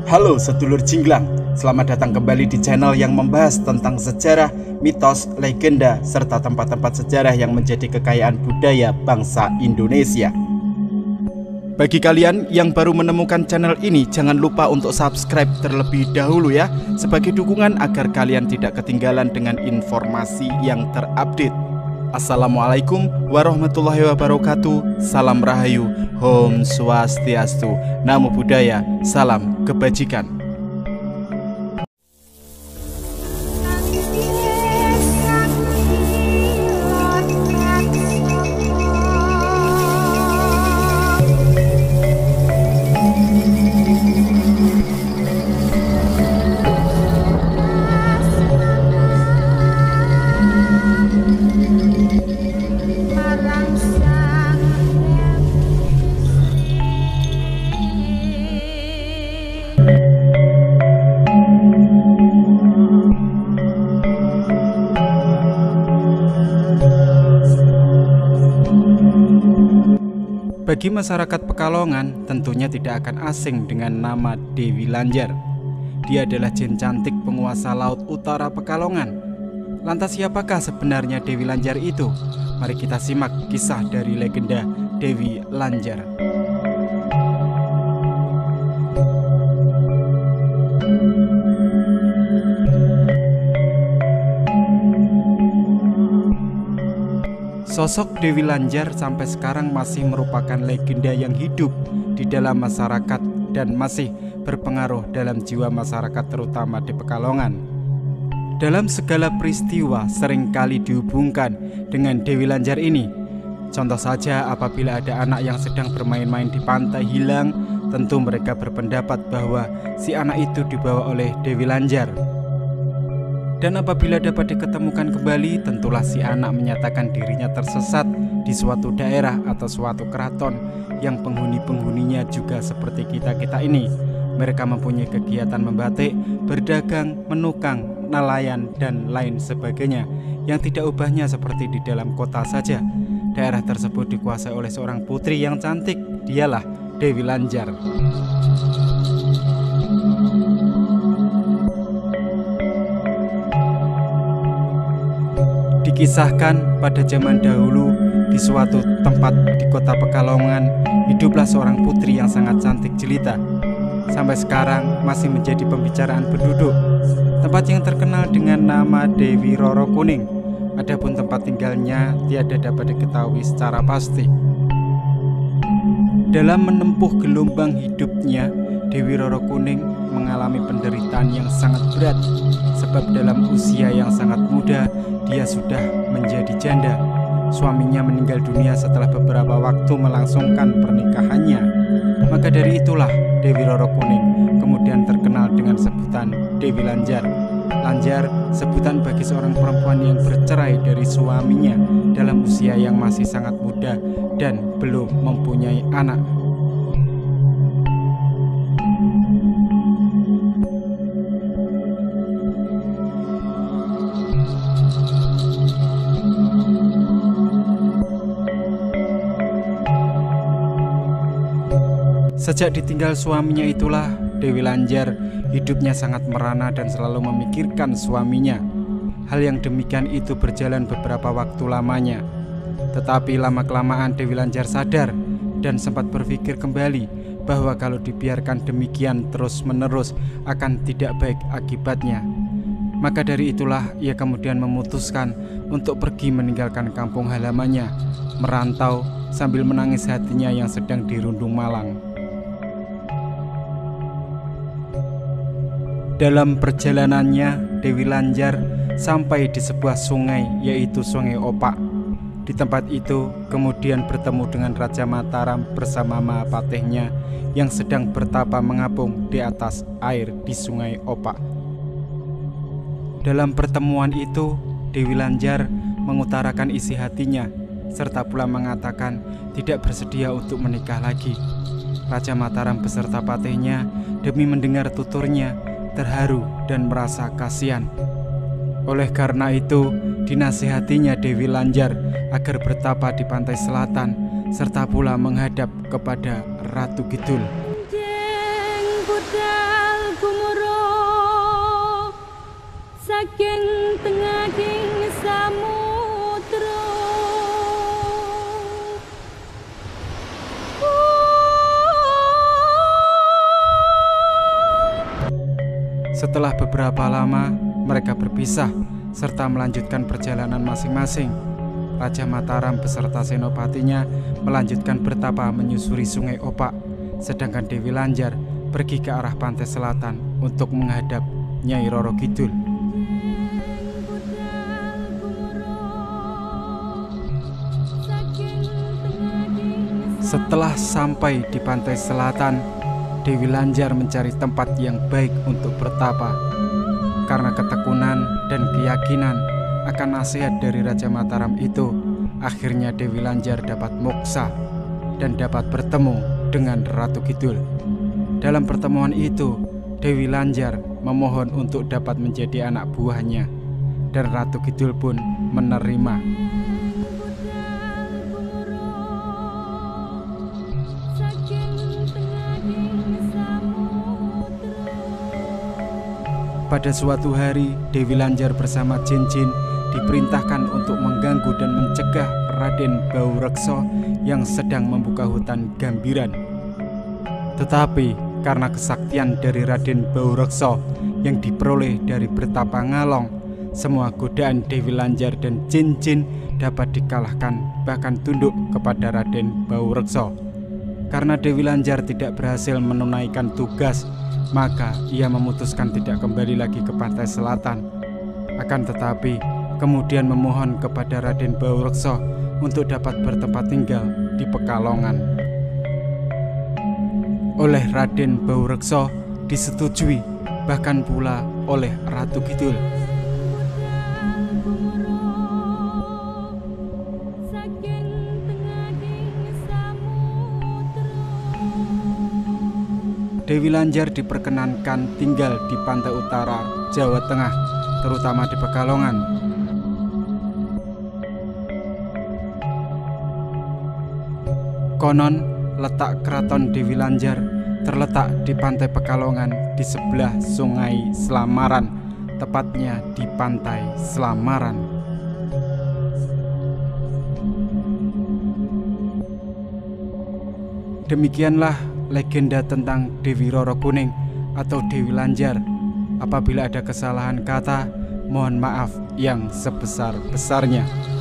Halo sedulur Jinglang, selamat datang kembali di channel yang membahas tentang sejarah, mitos, legenda, serta tempat-tempat sejarah yang menjadi kekayaan budaya bangsa Indonesia. Bagi kalian yang baru menemukan channel ini, jangan lupa untuk subscribe terlebih dahulu ya, sebagai dukungan agar kalian tidak ketinggalan dengan informasi yang terupdate. Assalamualaikum warahmatullahi wabarakatuh. Salam Rahayu, Om Swastiastu, Namo Buddhaya, salam kebajikan. Bagi masyarakat Pekalongan, tentunya tidak akan asing dengan nama Dewi Lanjar. Dia adalah jin cantik penguasa laut utara Pekalongan. Lantas siapakah sebenarnya Dewi Lanjar itu? Mari kita simak kisah dari legenda Dewi Lanjar. Sosok Dewi Lanjar sampai sekarang masih merupakan legenda yang hidup di dalam masyarakat dan masih berpengaruh dalam jiwa masyarakat terutama di Pekalongan. Dalam segala peristiwa seringkali dihubungkan dengan Dewi Lanjar ini. Contoh saja apabila ada anak yang sedang bermain-main di pantai hilang, tentu mereka berpendapat bahwa si anak itu dibawa oleh Dewi Lanjar. Dan apabila dapat diketemukan kembali, tentulah si anak menyatakan dirinya tersesat di suatu daerah atau suatu keraton yang penghuni-penghuninya juga seperti kita-kita ini. Mereka mempunyai kegiatan membatik, berdagang, menukang, nelayan, dan lain sebagainya, yang tidak ubahnya seperti di dalam kota saja. Daerah tersebut dikuasai oleh seorang putri yang cantik, dialah Dewi Lanjar. Dikisahkan pada zaman dahulu di suatu tempat di kota Pekalongan hiduplah seorang putri yang sangat cantik jelita. Sampai sekarang masih menjadi pembicaraan penduduk. Tempat yang terkenal dengan nama Dewi Roro Kuning. Adapun tempat tinggalnya tiada dapat diketahui secara pasti. Dalam menempuh gelombang hidupnya, Dewi Roro Kuning mengalami penderitaan yang sangat berat. Sebab dalam usia yang sangat muda, dia sudah menjadi janda. Suaminya meninggal dunia setelah beberapa waktu melangsungkan pernikahannya. Maka dari itulah Dewi Roro Kuning kemudian terkenal dengan sebutan Dewi Lanjar. Lanjar sebutan bagi seorang perempuan yang bercerai dari suaminya dalam usia yang masih sangat muda dan belum mempunyai anak. Sejak ditinggal suaminya itulah Dewi Lanjar hidupnya sangat merana dan selalu memikirkan suaminya. Hal yang demikian itu berjalan beberapa waktu lamanya. Tetapi lama-kelamaan Dewi Lanjar sadar dan sempat berpikir kembali bahwa kalau dibiarkan demikian terus-menerus akan tidak baik akibatnya. Maka dari itulah ia kemudian memutuskan untuk pergi meninggalkan kampung halamannya, merantau sambil menangis hatinya yang sedang dirundung malang. Dalam perjalanannya, Dewi Lanjar sampai di sebuah sungai, yaitu Sungai Opak. Di tempat itu, kemudian bertemu dengan Raja Mataram bersama Mahapatihnya yang sedang bertapa mengapung di atas air di Sungai Opak. Dalam pertemuan itu, Dewi Lanjar mengutarakan isi hatinya, serta pula mengatakan tidak bersedia untuk menikah lagi. Raja Mataram beserta patihnya demi mendengar tuturnya terharu dan merasa kasihan. Oleh karena itu, dinasihatinya Dewi Lanjar agar bertapa di pantai selatan serta pula menghadap kepada Ratu Kidul. Budal saking tengahing samudra. Setelah beberapa lama, mereka berpisah serta melanjutkan perjalanan masing-masing. Raja Mataram beserta senopatinya melanjutkan bertapa menyusuri Sungai Opak, sedangkan Dewi Lanjar pergi ke arah pantai selatan untuk menghadap Nyai Roro Kidul. Setelah sampai di pantai selatan, Dewi Lanjar mencari tempat yang baik untuk bertapa. Karena ketekunan dan keyakinan akan nasihat dari Raja Mataram itu, akhirnya Dewi Lanjar dapat moksa dan dapat bertemu dengan Ratu Kidul. Dalam pertemuan itu, Dewi Lanjar memohon untuk dapat menjadi anak buahnya, dan Ratu Kidul pun menerima. Pada suatu hari, Dewi Lanjar bersama Jin-Jin diperintahkan untuk mengganggu dan mencegah Raden Baurekso yang sedang membuka hutan Gambiran. Tetapi karena kesaktian dari Raden Baurekso yang diperoleh dari bertapa ngalong, semua godaan Dewi Lanjar dan Jin-Jin dapat dikalahkan, bahkan tunduk kepada Raden Baurekso. Karena Dewi Lanjar tidak berhasil menunaikan tugas, maka ia memutuskan tidak kembali lagi ke pantai selatan. Akan tetapi kemudian memohon kepada Raden Baurekso untuk dapat bertempat tinggal di Pekalongan. Oleh Raden Baurekso disetujui, bahkan pula oleh Ratu Kidul. Dewi Lanjar diperkenankan tinggal di pantai utara Jawa Tengah, terutama di Pekalongan. Konon, letak keraton Dewi Lanjar terletak di pantai Pekalongan di sebelah Sungai Selamaran, tepatnya di pantai Selamaran. Demikianlah legenda tentang Dewi Roro Kuning atau Dewi Lanjar. Apabila ada kesalahan kata, mohon maaf yang sebesar-besarnya.